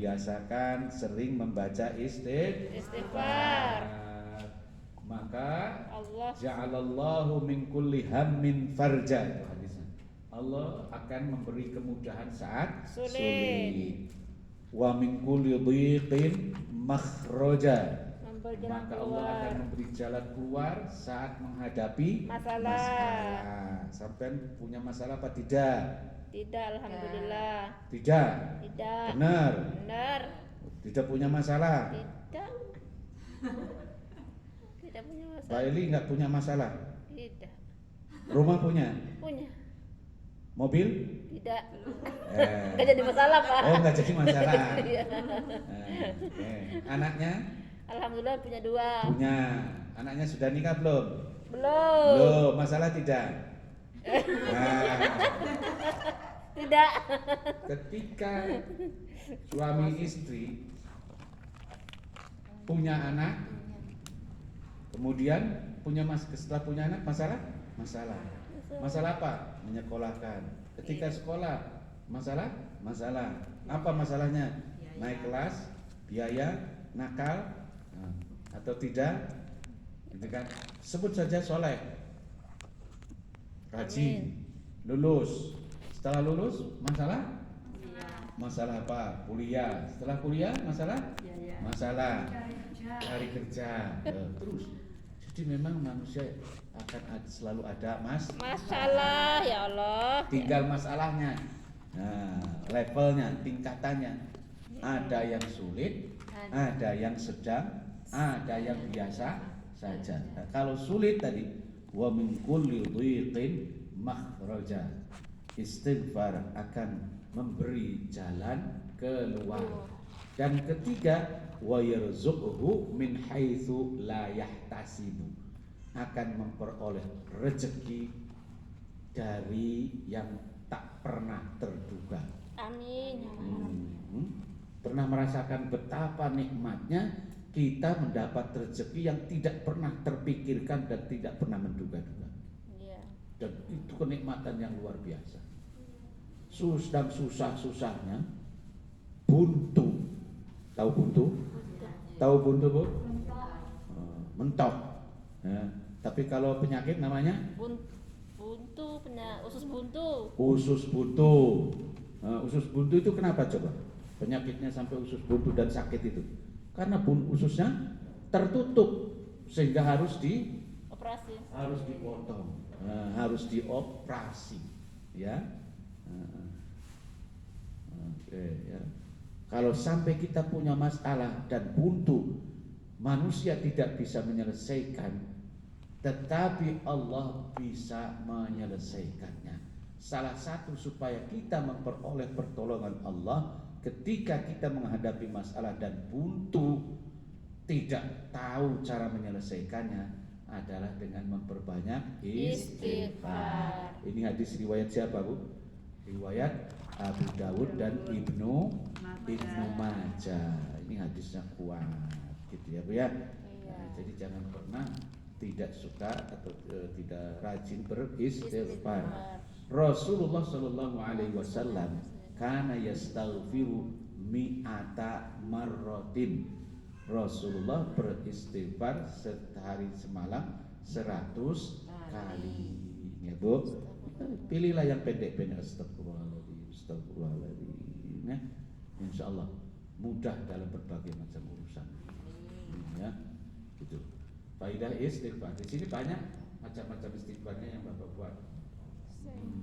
membiasakan sering membaca istighfar. Maka Allah ja'alallahu min kulli hammin farja, itu hadisnya. Allah akan memberi kemudahan saat sulit. Wa min kulli dhiqin makhraja, maka Allah akan memberi jalan keluar saat menghadapi masalah. Sampai punya masalah apa tidak? Tidak, alhamdulillah. Tidak. Benar. Tidak punya masalah. Tidak. Tidak punya masalah. Pak Eli nggak punya masalah. Tidak. Rumah punya. Punya. Mobil? Tidak. Nggak jadi masalah, Pak. Oh, nggak jadi masalah. Anaknya? Alhamdulillah punya 2. Punya. Anaknya sudah nikah belum? Belum. Masalah tidak? Tidak. Ketika suami istri punya anak, kemudian setelah punya anak masalah apa? Menyekolahkan. Ketika sekolah masalah apa masalahnya? Naik kelas, biaya, nakal, atau tidak, gitu kan? Sebut saja soleh, rajin, lulus. Setelah lulus masalah apa? Kuliah. Setelah kuliah masalah cari kerja. Terus. Jadi memang manusia akan selalu ada masalah, ya Allah. Tinggal masalahnya, levelnya, tingkatannya. Ada yang sulit, ada yang sedang, ada yang biasa saja. Nah, kalau sulit tadi, wa min kulli dhiqin makhraja, istighfar akan memberi jalan keluar. Dan ketiga, wa yarzuqhu min haitsu la yahtasibu, akan memperoleh rezeki dari yang tak pernah terduga. Amin. Pernah merasakan betapa nikmatnya kita mendapat rezeki yang tidak pernah terpikirkan dan tidak pernah menduga-duga. Dan itu kenikmatan yang luar biasa. Sedang susah-susahnya buntu. Tahu buntu? Tahu buntu, Bu? Mentok. Tapi kalau penyakit namanya buntu, usus buntu. Usus buntu. Usus buntu itu kenapa coba? Penyakitnya sampai usus buntu dan sakit itu. Karena ususnya tertutup sehingga harus dioperasi. Harus dipotong. Harus dioperasi, ya. Ya. Kalau sampai kita punya masalah dan buntu, manusia tidak bisa menyelesaikan, tetapi Allah bisa menyelesaikannya. Salah satu supaya kita memperoleh pertolongan Allah ketika kita menghadapi masalah dan buntu, tidak tahu cara menyelesaikannya, adalah dengan memperbanyak istighfar. Ini hadis riwayat siapa, Bu? Riwayat Abu Dawud dan Ibnu Majah. Ini hadisnya kuat, gitu ya, Bu ya. Jadi jangan pernah tidak suka atau tidak rajin beristighfar. Rasulullah Shallallahu Alaihi Wasallam kana yastaghfiru mi'ata marratin. Rasulullah beristighfar sehari semalam 100 kali. Ya, Bu. Pilihlah yang pendek-pendek. Astagfirullahaladzim. Ya. Insyaallah mudah dalam berbagai macam urusan. Ya, gitu. Faidah istighfar. Di sini banyak macam-macam istighfarnya yang Bapak buat.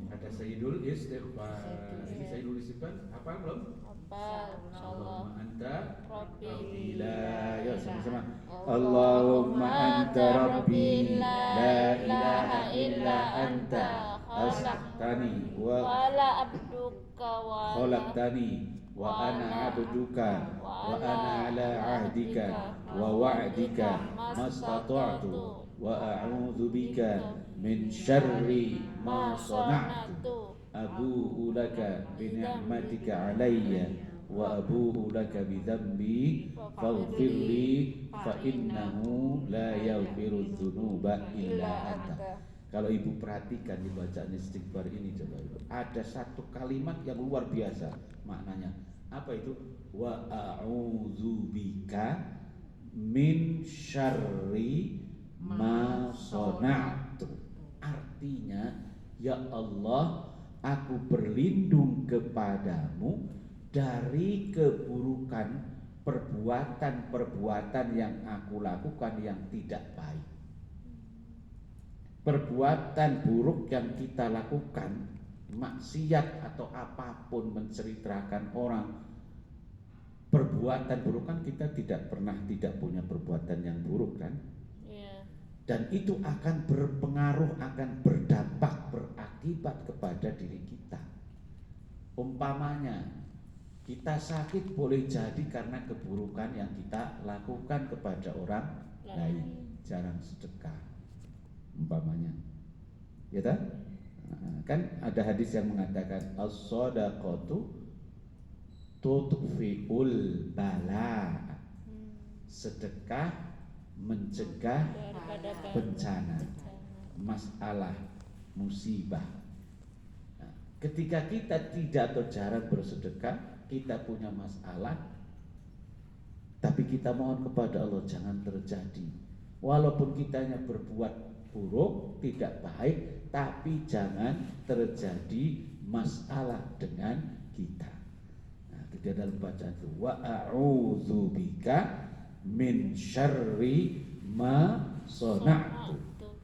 Ada Sayyidul Istighfar. Ini Sayyidul Istighfar. Hafal belum? Hafal, insyaallah. Allahumma anta Rabbi la, ya sama-sama. Allahumma anta Rabbi la ilaha illa anta khalaqtani wa la abduka wa khalaqtani wa ana abduka wa ana ala ahdika wa wa'dika mastata'tu wa a'udzu bika min syarri ma sana'tu abu'u laka bi ni'matika alayya wa abu'u laka bi dhanbi faghfirli fa innahu la yaghfiru dzunuba illa anta. Kalau ibu perhatikan di bacaan istighfar ini, coba ibu, ada satu kalimat yang luar biasa maknanya. Apa itu? Wa a'udzubika min syarri ma sona'tu. Artinya, ya Allah, aku berlindung kepadamu dari keburukan perbuatan-perbuatan yang aku lakukan yang tidak baik. Perbuatan buruk yang kita lakukan, maksiat atau apapun, menceritakan orang, perbuatan buruk kan kita tidak pernah tidak punya perbuatan yang buruk kan? Iya. Dan itu akan berpengaruh, akan berdampak, berakibat kepada diri kita. Umpamanya kita sakit boleh jadi karena keburukan yang kita lakukan kepada orang lain. Jarang sedekah umpamanya, ya tak? Kan ada hadis yang mengatakan as-shadaqatu tutfi'ul bala. Sedekah mencegah Daripada bencana, masalah, musibah. Nah, ketika kita tidak atau jarang bersedekah, kita punya masalah, tapi kita mohon kepada Allah jangan terjadi. Walaupun kitanya berbuat buruk, tidak baik, tapi jangan terjadi masalah dengan kita. Nah, itu dia dalam bacaan itu, wa a'udzubika min syarri ma sona'tu,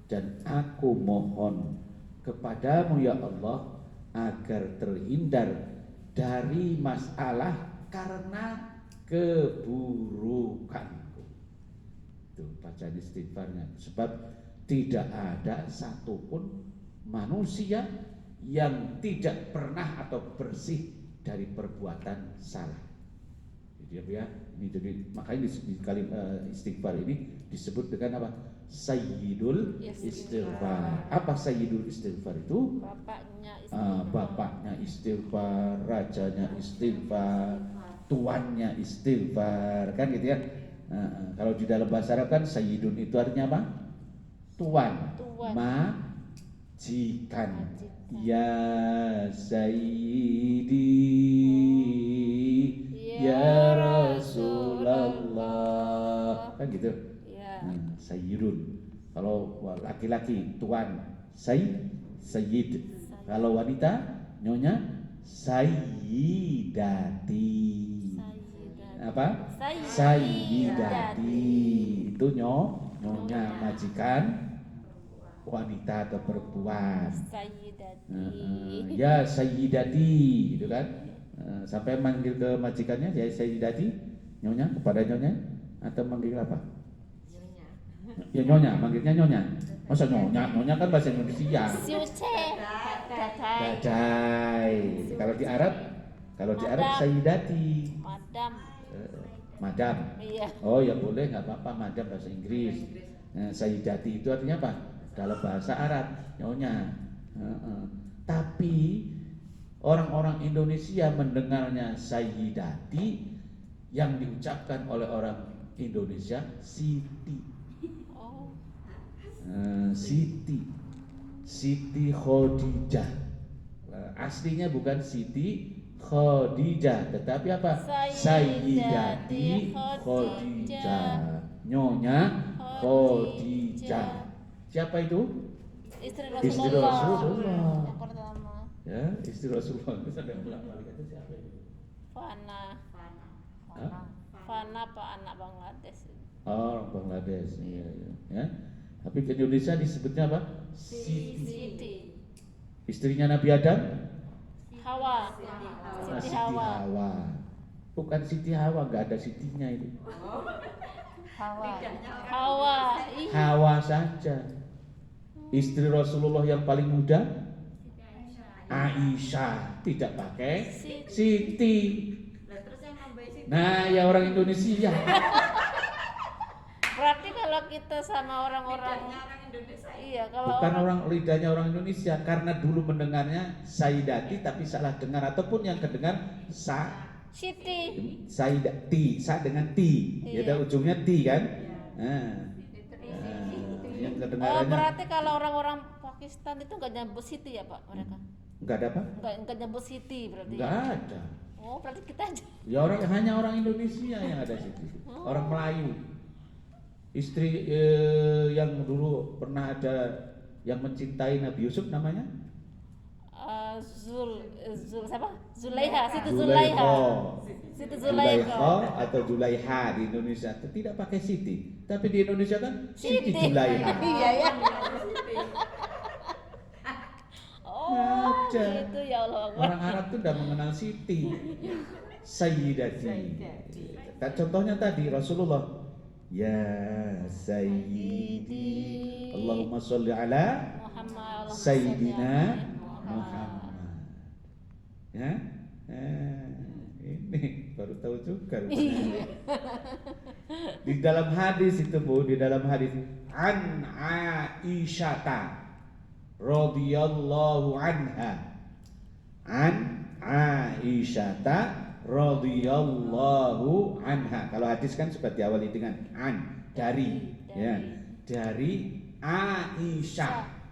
dan aku mohon kepadamu ya Allah agar terhindar dari masalah karena keburukanku. Itu bacaan istighfarnya. Sebab tidak ada satupun manusia yang tidak pernah atau bersih dari perbuatan salah. Jadi ya, ini jadi makanya di kali istighfar ini disebut dengan apa? Sayyidul istighfar. Apa sayyidul istighfar itu? bapaknya istighfar. Bapaknya istighfar, rajanya istighfar, tuannya istighfar, kan gitu ya. Kalau di dalam bahasa Arab kan sayyidun itu artinya apa? Tuan. Majikan. Ya sayyidi ya Rasulullah, kan gitu. Iya. Sayyidun. Kalau laki-laki tuan sayyid. Kalau wanita nyonya sayyidati. Apa? Sayyidati. Itu nyonya majikan wanita atau perempuan. Sayyidati. Ya sayyidati, gitu kan? Sampai manggil ke majikannya ya sayyidati, nyonya, kepada nyonya, atau manggil apa? Ya nyonya, manggilnya nyonya. Masa nyonya? Nyonya kan bahasa Indonesia. Siuce. Dadai. Dadai. Kalau di Arab sayyidati. Madam. Iya. Oh ya boleh, nggak apa-apa, madam bahasa Inggris. Sayyidati itu artinya apa? Dalam bahasa Arab nyonya. Tapi orang-orang Indonesia mendengarnya sayyidati, yang diucapkan oleh orang Indonesia Siti. Oh. Siti Khadijah. Aslinya bukan Siti Khadijah, tetapi apa? Sayyidati Khadijah. Nyonya Khadijah. Siapa itu? Istri Istri Rasulullah. Yang pertama. Ya, istri Rasulullah. Itu sampai ulang balik itu siapa itu? Fana. Hah? Fana Pak, anak Bangladesh. Oh, orang Bangladesh. Iya. Ya. Tapi ke Indonesia disebutnya apa? Siti. Istrinya Nabi Adam? Hawa. Siti Hawa. Bukan Siti Hawa, nggak ada Sitinya itu. Hawa. Hawa saja. Istri Rasulullah yang paling muda Aisyah, tidak pakai Siti. Nah, ya orang Indonesia. Berarti kalau kita sama orang-orang iya, kalau Bukan orang lidahnya orang Indonesia, karena dulu mendengarnya Sayyidati tapi salah dengar, ataupun yang kedengar Siti. Sayyidati, sa dengan ti, ya Iya. ujungnya ti kan. Yang kedengarannya Berarti kalau orang-orang Pakistan itu nggak nyebut Siti ya Pak mereka? nggak ada apa? Nggak nyebut Siti berarti. Nggak ada. Oh, berarti kita aja. Ya hanya orang Indonesia yang ada di situ. Orang Melayu. Istri yang dulu pernah ada yang mencintai Nabi Yusuf namanya? Siapa? Zulaiha, Siti Zulaiha. Siti Zulaiha atau Zulaiha di Indonesia tidak pakai Siti, tapi di Indonesia kan Siti Zulaiha. Iya ya. Oh, Ngaca. gitu ya Allah. Orang Arab tuh udah mengenal Siti, Sayyidati. Tak contohnya tadi Rasulullah, ya Sayyidi, Allahumma sholli ala Muhammad Sayyidina Muhammad. Ya, ini baru tahu juga. Di dalam hadis itu Bu, di dalam hadis an Aisyata radhiyallahu anha, an Aisyata radhiyallahu anha. Kalau hadis kan suka diawali dengan an, dari, ya, dari Aisyah,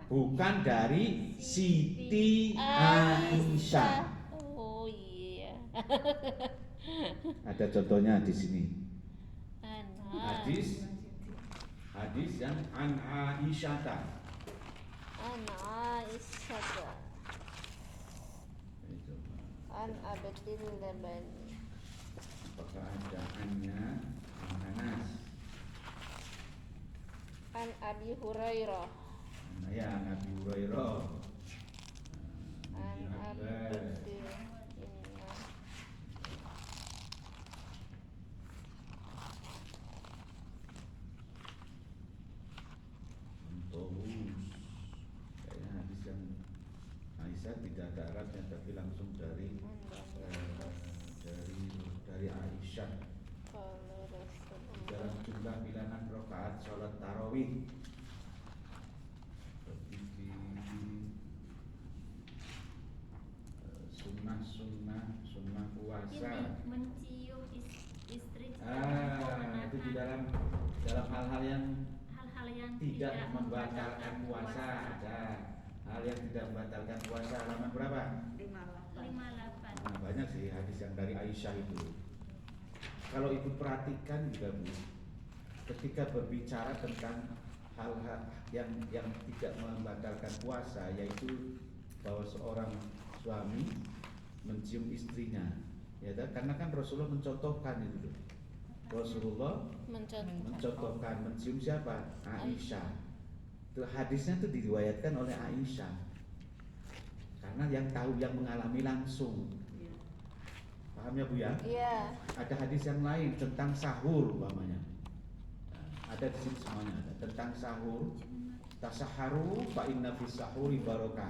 bukan dari Siti Aisyah. Oh iya. Ada contohnya di sini. Hadis Hadis yang an Aisyah. Aisyah an Abdil Labani. Apakah ada annya Anas? An Abi Hurairah. Nah, ya Nabi Hurairah. An Abdil Kayaknya hadis yang Aisyah tidak ada Arabnya tapi langsung dari Aisyah. Dalam jumlah bilangan rakaat sholat tarawih sunnah puasa. Mencium istri. Itu di dalam hal-hal yang tidak tidak membatalkan puasa ada. Hal yang tidak membatalkan puasa halaman berapa? 58. Nah, banyak sih hadis yang dari Aisyah itu. Kalau ibu perhatikan juga Bu, ketika berbicara tentang hal-hal yang tidak membatalkan puasa, yaitu bahwa seorang suami mencium istrinya, ya karena kan Rasulullah mencontohkan itu. Rasulullah mencontohkan mencium siapa? Aisyah. Itu hadisnya itu diriwayatkan oleh Aisyah. Karena yang tahu, yang mengalami langsung. Paham ya Bu ya? Iya. Ada hadis yang lain tentang sahur umpamanya. Ada di sini semuanya ada tentang sahur. Tasaharu fa inna fis sahuri barokah.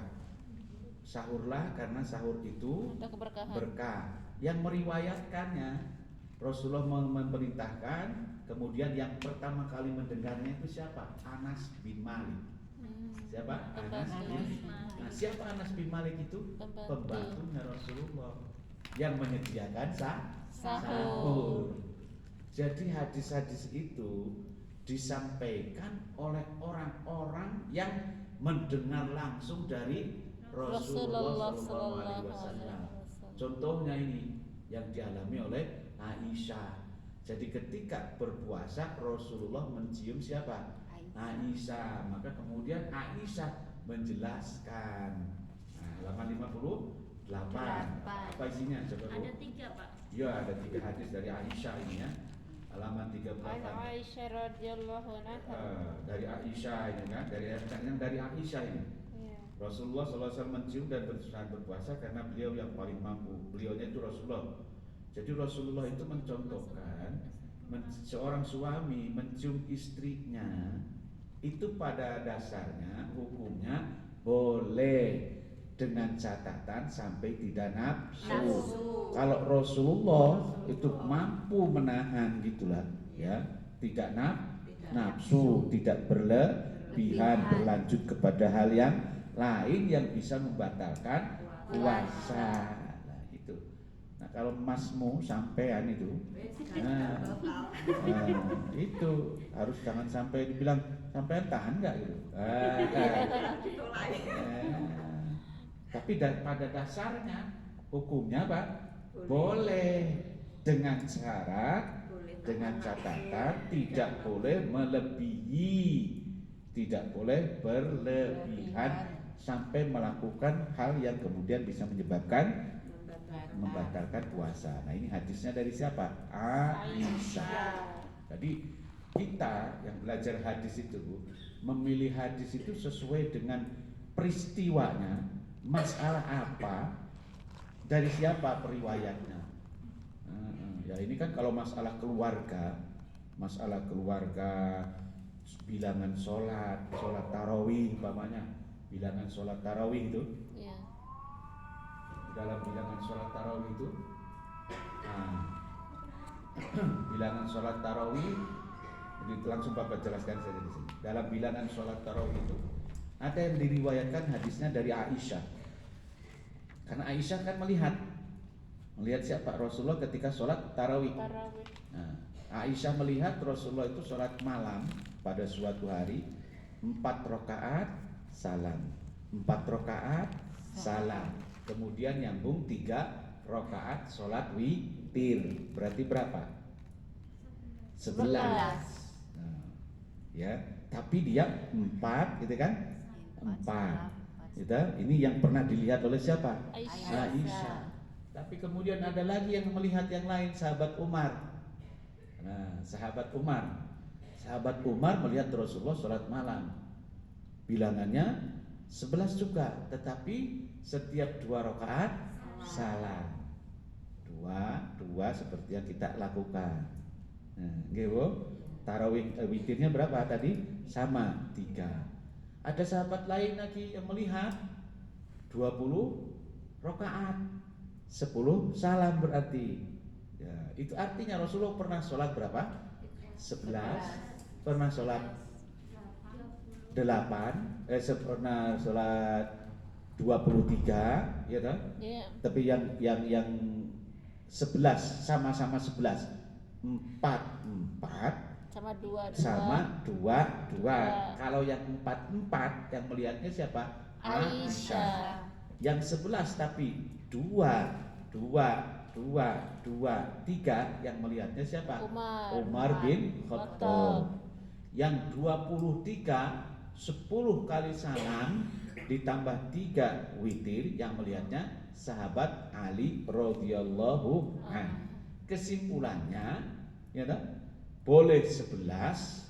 Sahurlah karena sahur itu Ada keberkahan. berkah. Yang meriwayatkannya Rasulullah memerintahkan, kemudian yang pertama kali mendengarnya itu siapa? Anas bin Malik. Siapa? Anas bin Malik. Nah, siapa Anas bin Malik itu? Pembantunya Rasulullah yang menyediakan sahur. Jadi hadis-hadis itu disampaikan oleh orang-orang yang mendengar langsung dari Rasulullah SAW. Contohnya ini yang dialami oleh Aisyah. Jadi ketika berpuasa Rasulullah mencium siapa? Aisyah. Maka kemudian Aisyah menjelaskan. Nah, halaman 58. Apa isinya coba Bu? Ada 3 Pak. Ya, ada 3 hadis dari Aisyah ini ya. Halaman 38. Aisyah radhiyallahu anha. Dari Aisyah ini kan, dari Aisyah ini. Rasulullah SAW mencium dan berpuasa karena beliau yang paling mampu. Beliaunya itu Rasulullah. Jadi Rasulullah itu mencontohkan seorang suami mencium istrinya itu pada dasarnya hukumnya boleh, dengan catatan sampai tidak nafsu. Kalau Rasulullah itu mampu menahan gitulah ya, tidak nafsu, tidak berlebihan berlanjut kepada hal yang lain yang bisa membatalkan puasa. Nah, itu. Nah, kalau masmu sampean itu, itu harus jangan sampai dibilang sampean tahan nggak gitu. Tapi pada dasarnya Hukumnya apa? Boleh dengan syarat, dengan catatan tidak boleh melebihi, tidak boleh berlebihan sampai melakukan hal yang kemudian bisa menyebabkan membatalkan puasa. Nah, ini hadisnya dari siapa? Aisyah. Jadi kita yang belajar hadis itu memilih hadis itu sesuai dengan peristiwanya, masalah apa, dari siapa periwayatnya. Ya ini kan kalau masalah keluarga, bilangan sholat tarawih umpamanya, bilangan sholat tarawih itu, Iya. dalam bilangan sholat tarawih itu, bilangan sholat tarawih, jadi langsung Bapak jelaskan saja di sini. Dalam bilangan sholat tarawih itu ada yang diriwayatkan hadisnya dari Aisyah. Karena Aisyah kan melihat siapa Rasulullah ketika sholat tarawih. Nah, Aisyah melihat Rasulullah itu sholat malam pada suatu hari 4 rakaat salam, 4 rakaat salam, kemudian nyambung 3 rakaat sholat witir. Berarti berapa? 11. Nah, ya, tapi dia 4 gitu kan? 4. Gitu. Ini yang pernah dilihat oleh siapa? Aisyah. Tapi kemudian ada lagi yang melihat yang lain, sahabat Umar. Nah, sahabat Umar melihat Rasulullah sholat malam, bilangannya 11 juga, tetapi setiap 2 rakaat salam, 2 seperti yang kita lakukan. Nah, gitu. Tarawih witirnya berapa tadi? Sama 3. Ada sahabat lain lagi yang melihat 20 rakaat 10 salam berarti. Ya, itu artinya Rasulullah pernah sholat berapa? 11. Pernah sholat 8. Pernah sholat 23, ya kan? Iya. Tapi yang 11 sama-sama 11. 4 Sama 2. Sama 2. Kalau yang 4 yang melihatnya siapa? Aisyah. Yang 11 tapi 2, 3 yang melihatnya siapa? Umar bin Khattab. Yang 23 10 kali salam ditambah 3 witir yang melihatnya sahabat Ali radhiyallahu anhu. Kesimpulannya, ya toh, boleh 11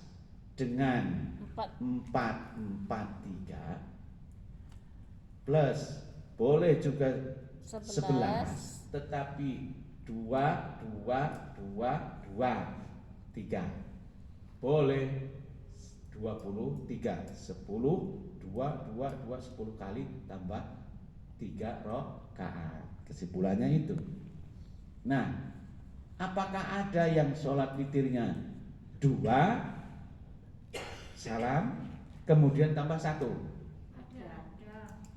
dengan 4 plus boleh juga 11 tetapi 2 3 boleh 23 10 10 kali tambah 3 rakaat. Kesimpulannya itu. Nah, apakah ada yang sholat witirnya 2 salam kemudian tambah 1?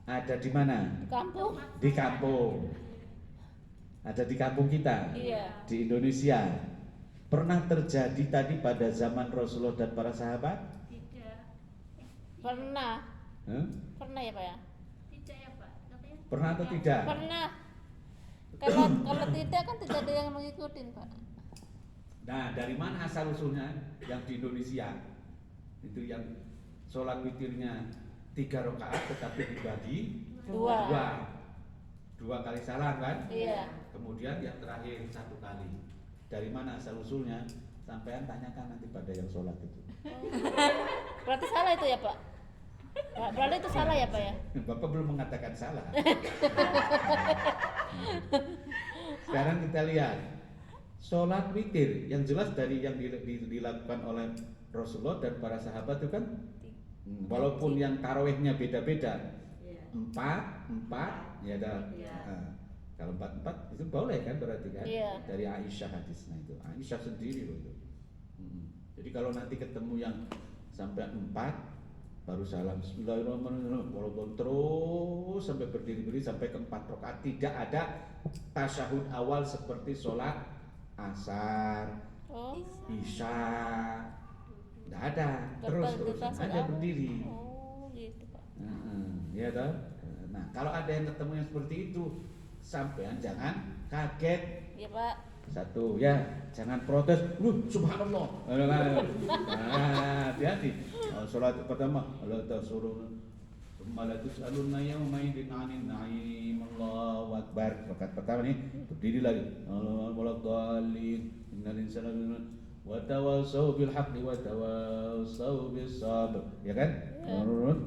Ada di mana? Di kampung. Di kampung. Ada di kampung kita. Iya. Di Indonesia. Pernah terjadi tadi pada zaman Rasulullah dan para sahabat? Tidak. Pernah. Pernah ya, Pak ya? Tidak ya, Pak. Katanya Pernah atau tidak? Pernah. Kalau tidak kan tidak ada yang mengikuti, Pak. Nah, dari mana asal usulnya yang di Indonesia? Itu yang sholat witirnya 3 rakaat tetapi dibagi 2 kali salam kan? Iya. Kemudian yang terakhir 1 kali. Dari mana asal usulnya? Sampean tanyakan nanti pada yang sholat itu. Berarti salah itu ya, Pak? Berarti itu salah ya, Pak ya? Bapak belum mengatakan salah. Sekarang kita lihat sholat witir yang jelas dari yang dilakukan oleh Rasulullah dan para sahabat itu kan, walaupun yang tarawihnya beda-beda, 4 ya dah. Nah, kalau 4 itu boleh kan berarti kan? Iya. Dari Aisyah hadisnya itu. Aisyah sendiri loh itu. Jadi kalau nanti ketemu yang sampai 4 baru salam Bismillahirrahmanirrahim, walaupun terus sampai berdiri sampai ke 4 rakaat, tidak ada tasyahud awal seperti sholat asar, isya, tidak ada, terus aja berdiri. Oh, gitu, Pak. Ya toh. Nah, kalau ada yang ketemu yang seperti itu, sampean jangan kaget. Iya Pak. Satu ya, jangan protes. Subhanallah. Nah, hati-hati. Salat pertama, Allah suruh malah tus'alunna yauma idzin 'anil na'im. Allahu akbar. Rakaat pertama nih, berdiri lagi. Allahu dhalin. Innal insana wa tawassaw bil haqqi wa tawassaw bis sabr. Ya kan?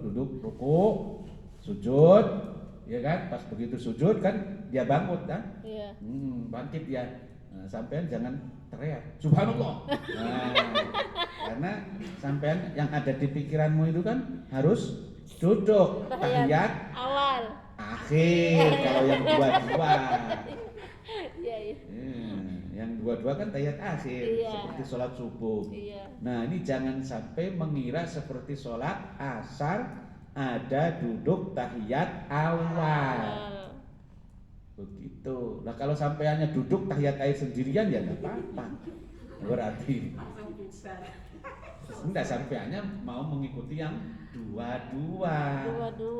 Duduk, ruku, sujud. Ya kan? Pas begitu sujud kan dia bangun kan? Iya. Bangkit dia. Nah, sampean jangan teriak Subhanallah. Nah, karena sampean yang ada di pikiranmu itu kan harus duduk tahiyat awal, akhir kalau yang dua-dua. Iya, iya. Yang dua-dua kan tahiyat akhir, Iya. seperti sholat subuh. Iya. Nah, ini jangan sampai mengira seperti sholat asar ada duduk tahiyat awal. Begitu. Nah, kalau sampeannya duduk tahiyat akhir sendirian ya nggak apa-apa. Berarti enggak, sampeannya mau mengikuti yang dua-dua.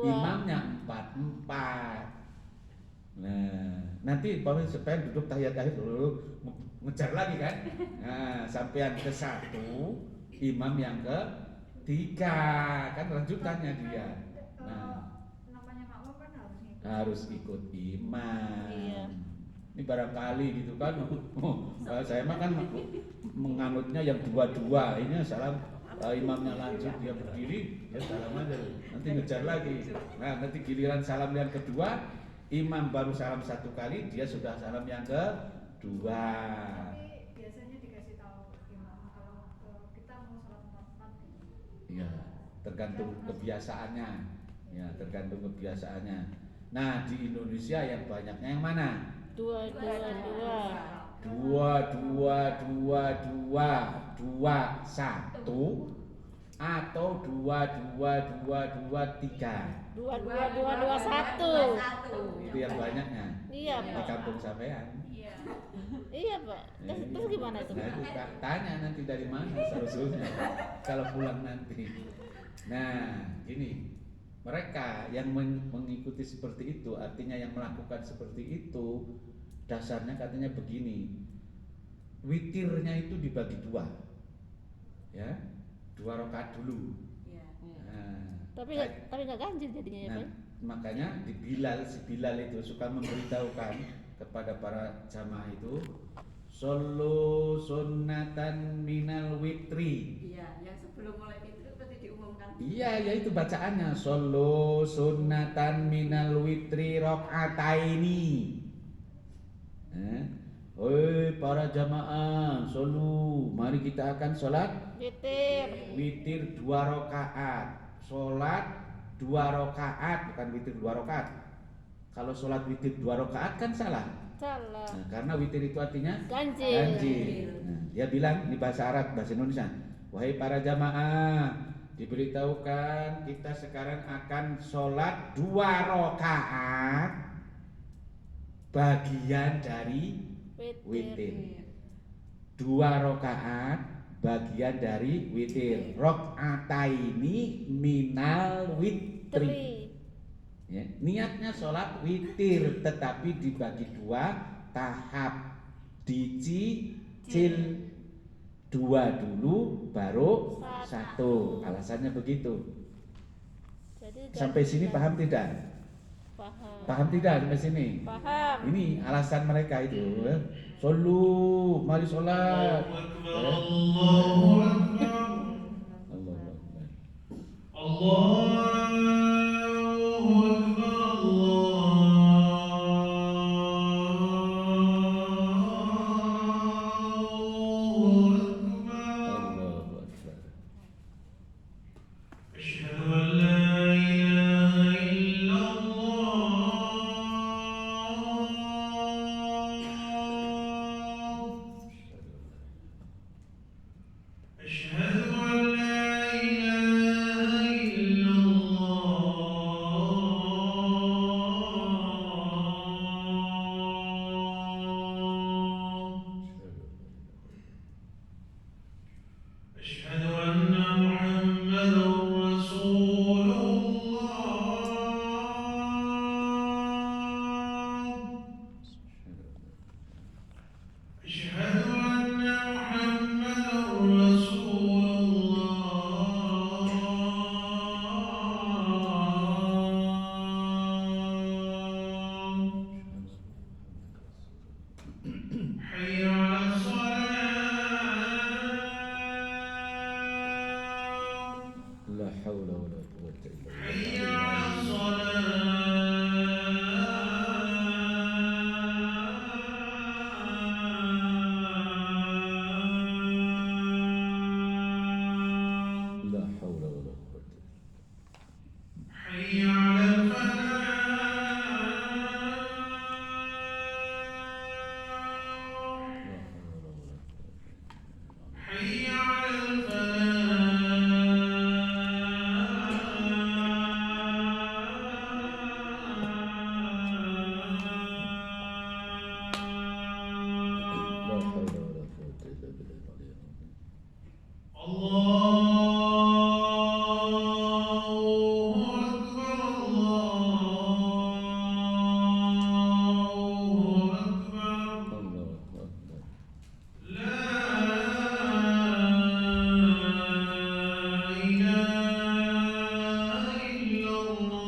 Imamnya 4-4. Nah, nanti kalau sampean duduk tahiyat akhir dulu ngejar lagi kan? Nah, sampean ke 1, imam yang ke 3, kan lanjutannya dia. Nah, harus ikut imam. Iya. Ini barangkali gitu kan. Saya mah kan menganutnya yang dua-dua. Ini salam imamnya lanjut dia berdiri, ya salam aja. Nanti ngejar lagi. Nah, nanti giliran salam yang kedua, imam baru salam 1 kali, dia sudah salam yang kedua. Tapi biasanya dikasih tahu imam kalau kita mau sholat 4-4. Iya, tergantung kebiasaannya. Ya, tergantung kebiasaannya. Nah, di Indonesia yang banyaknya yang mana? 2, 1 atau 2, 3. 2, 2, 2, 1. Itu yang banyaknya. Iya Di Pak. kampung sampean. Iya. Iya Pak. Terus gimana itu? Nah, itu tanya nanti dari mana asal-usulnya kalau pulang nanti. Nah, gini. Mereka yang mengikuti seperti itu, artinya yang melakukan seperti itu, dasarnya katanya begini. Witirnya itu dibagi 2. Ya. 2 rakaat dulu. Nah, Tapi nggak ganjil jadinya ya Pak. nah, makanya si Bilal itu suka memberitahukan kepada para jamaah itu, Sallu sunnatan minal witri. Iya, yang sebelum mulai itu berarti diumumkan. Iya, yaitu bacaannya Sallu sunnatan minal witri rakaataini. Oi para jamaah, sallu, mari kita akan sholat witir 2 rakaat. Sholat 2 rakaat, bukan witir 2 rakaat. Kalau sholat witir 2 rakaat kan salah. Salah. Nah, karena witir itu artinya Ganjil. Nah, dia bilang di bahasa Arab, bahasa Indonesia, wahai para jamaah, diberitahukan kita sekarang akan sholat 2 rakaat bagian dari witir. 2 rakaat bagian dari witir. Rakaataini minal witri. Ya, niatnya sholat witir tetapi dibagi 2 tahap, dicicil 2 dulu baru 1. Alasannya begitu. Jadi Sampai sini paham tidak? Paham. Paham tidak sampai sini? Paham. Ini alasan mereka itu. Sallu, mari sholat. Allahu Akbar. Allahu Akbar. Allahu Akbar. Allahu Akbar. Asyhadu an la ilaha illallah. أشهد أن لا إله إلا الله حي على الصلاة La haula wala quwwata illa حي billah. على الصلاة La haula wala quwwata. حي على الفلاح La haula wala quwwata. حي على La الفلاح haula wala quwwata illa billah. الله أكبر الله أكبر Allahu akbar. لا إله إلا الله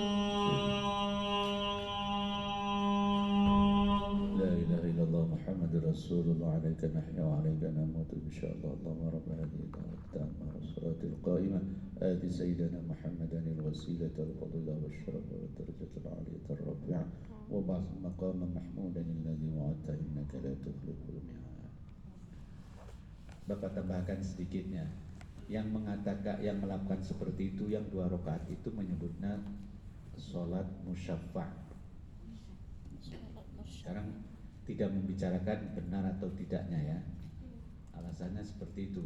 لا إله إلا الله محمد رسول الله عليك نحيا وعليك نموت إن شاء الله اللهم رب هذه الدعوة التامة والصلاة القائمة آت سيدنا محمدا الوسيلة الفضيلة والشرف والدرجة العالية الرفيعة وبعث مقاما محمودا الذي وعدت إنك لا تخلف الميعاد. Bapak tambahkan sedikitnya, yang mengatakan, yang melakukan seperti itu, yang 2 rakaat itu menyebutnya sholat musyaffa'. Sekarang tidak membicarakan benar atau tidaknya ya. Alasannya seperti itu.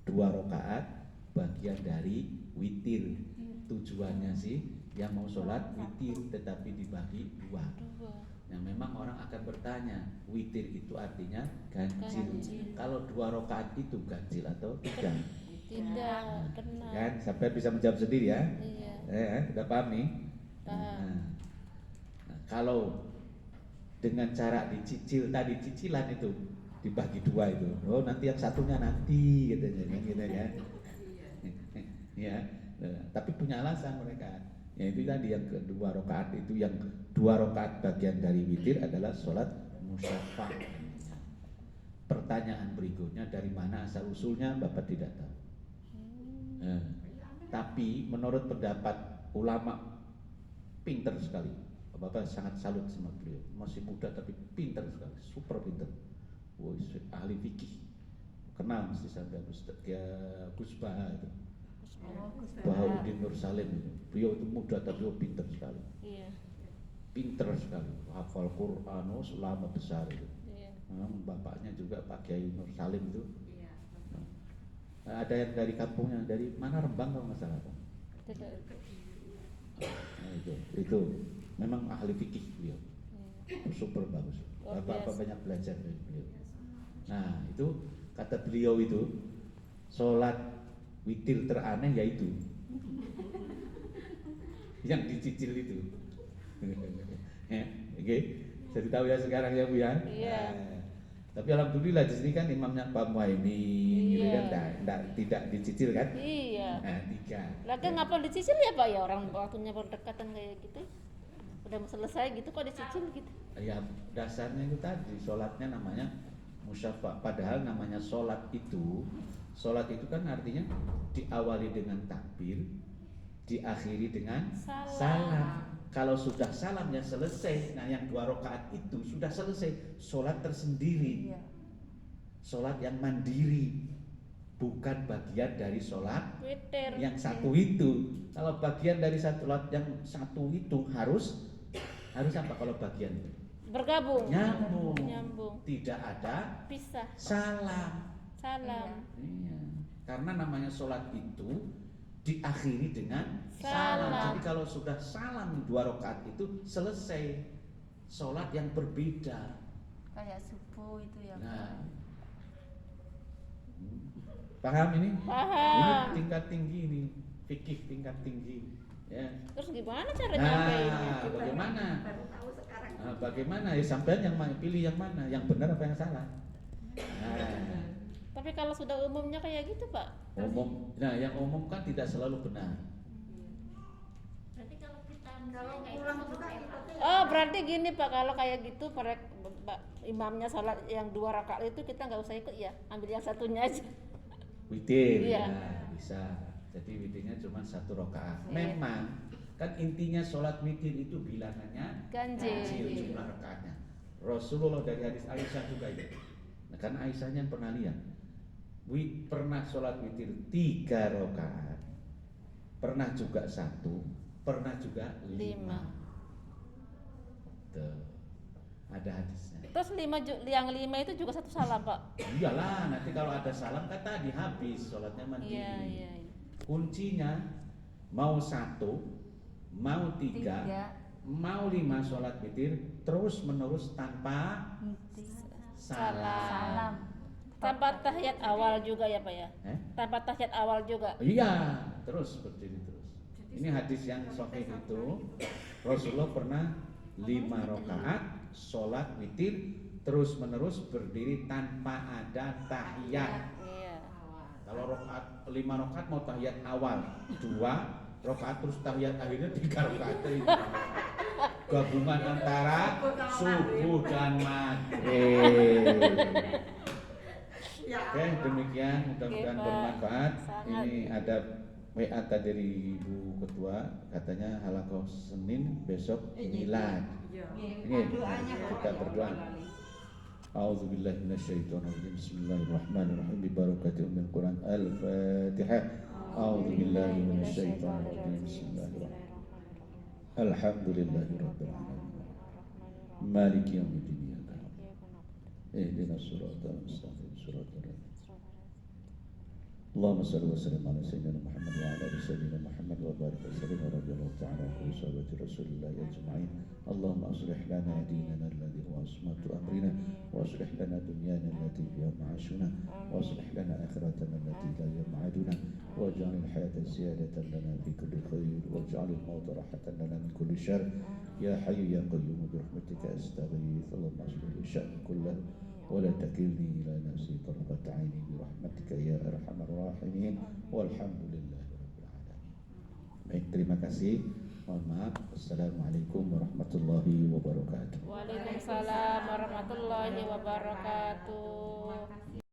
2 rakaat bagian dari witir. Tujuannya sih yang mau sholat witir tetapi dibagi 2. Yang memang orang akan bertanya, witir itu artinya ganjil. Kalau 2 rakaat itu ganjil atau tidak? Tidak, benar. Kan sampai bisa menjawab sendiri ya. Iya. Udah paham nih? Paham. Nah, kalau dengan cara dicicil tadi, cicilan itu dibagi 2 itu. Oh, nanti yang satunya nanti gitu ya. Ya, tapi punya alasan mereka. Ya itu tadi yang kedua rakaat itu, yang 2 rakaat bagian dari witir adalah sholat musyaffa'. Pertanyaan berikutnya, dari mana asal usulnya Bapak tidak tahu. Tapi menurut pendapat ulama pinter sekali. Bapak sangat salut sama beliau. Masih muda tapi pinter sekali, super pinter. Wah, ahli fikih. Kenal mesti sampai Ustaz ya Gus Baha itu. Bahauddin Nur Salim itu. Beliau itu muda tapi pinter sekali. Iya. Pinter sekali, hafal Quran, ulama besar itu. Iya. Bapaknya juga Pak Kiai Nur Salim itu. Iya. Ada yang dari kampungnya, dari mana, Rembang kalau nggak salah Pak. Tidak. Nah, itu memang ahli fikih beliau. Iya. Super bagus. Luar Bapak biasa. banyak belajar dari beliau. Nah itu kata beliau itu, sholat witir teraneh yaitu yang dicicil itu. Ya, oke. Jadi tahu ya sekarang ya Bu ya. Iya. Tapi alhamdulillah di sini kan imamnya Pak Muhaimin, gitu Iya. kan, tidak dicicil kan? Iya. Nah, 3. Lagi ngapa dicicil ya Pak ya, orang waktunya berdekatan kayak gitu. Udah mau selesai gitu kok dicicil gitu. Ya dasarnya itu tadi, sholatnya namanya musyaffa'. Padahal namanya sholat itu kan artinya diawali dengan takbir, diakhiri dengan Salam. salam. Kalau sudah salam ya selesai. Nah yang 2 rakaat itu sudah selesai, sholat tersendiri, sholat yang mandiri, bukan bagian dari sholat Witir. yang satu itu. Kalau bagian dari sholat yang satu itu harus apa kalau bagian itu? Bergabung. Nyambung. Nyambung. Tidak ada Pisah. salam. Salam. Iya. Karena namanya sholat itu diakhiri dengan Salam. salam. Jadi kalau sudah salam 2 rakaat itu selesai sholat yang berbeda. Kayak subuh itu ya. Nah, paham ini? Paham. Ini tingkat tinggi ini, fikih tingkat tinggi. Ya. Terus gimana cara nyampein? Nah, bagaimana? Baru tahu sekarang. Nah, bagaimana ya sampean yang pilih yang mana? Yang benar apa yang salah? Nah, Tapi kalau sudah umumnya kayak gitu Pak. umum. Nah, yang umum kan tidak selalu benar. Berarti kalau kita Kalau misalnya pulang ikut juga ya, Pak. ikutnya Oh berarti gini Pak, kalau kayak gitu imamnya sholat yang 2 rakaat itu kita nggak usah ikut ya, ambil yang satunya aja. Witir, Iya. ya bisa. Jadi witirnya cuma 1 rakaat. Iya. Memang kan intinya sholat witir itu bilangannya Ganjil. jumlah rakaatnya. Rasulullah dari hadis Aisyah juga itu. Nah, karena Aisyahnya pernah lihat, pernah sholat witir 3 rakaat, pernah juga 1, pernah juga 5. Tuh, ada hadisnya. Terus yang 5 itu juga 1 salam, Pak. Iyalah, nanti kalau ada salam kan tadi habis sholatnya mandiri. Iya. Kuncinya mau 1, mau 3, mau 5 sholat witir terus menerus tanpa salam. Tanpa tahiyat awal juga ya, Pak ya? Tanpa tahiyat awal juga. Iya, terus berdiri terus. Ini hadis yang sahih itu, Rasulullah pernah 5 rakaat sholat witir terus menerus berdiri tanpa ada tahiyat. Iya. Kalau rakaat 5 rakaat mau tahiyat awal 2 rakaat terus tahiyat akhirnya 3 rakaat itu. Gabungan antara subuh dan maghrib. Oke, demikian mudah-mudahan Pak. bermanfaat. Sangat. Ini ada WA tadi dari Ibu Ketua, katanya halakoh Senin besok milad. Ini kita berdoa. A'udzubillahi minasyaitonirrajim. Bismillahirrahmanirrahim. Bi barakati ummil Quran. Al-Fatihah. A'udzubillahi minasyaitonirrajim. Bismillahirrahmanirrahim. Alhamdulillahirabbil alamin. Maliki yaumiddin. Ihdinas siratal mustaqim. Siratal اللهم صل وسلم على سيدنا محمد وعلى ال سيدنا محمد وبارك وسلم ورضي الله تعالى عن كل صحابه رسول الله اجمعين. اللهم اصلح لنا ديننا الذي هو عصمة امرنا، واصلح لنا دنيانا التي فيها معاشنا، واصلح لنا اخرتنا التي لا هي معادنا، واجعل الحياة زيادة لنا في كل خير، واجعل الموت راحة لنا من كل شر. يا حي يا قيوم برحمتك استغيث. اللهم اصلح لي شأني كله ولا تكلني إلى نفسي طرفة عيني برحمتك يا أرحم الراحمين والحمد لله رب العالمين. Baik, terima kasih. Mohon maaf. Assalamualaikum warahmatullahi wabarakatuh. Waalaikumsalam warahmatullahi wabarakatuh.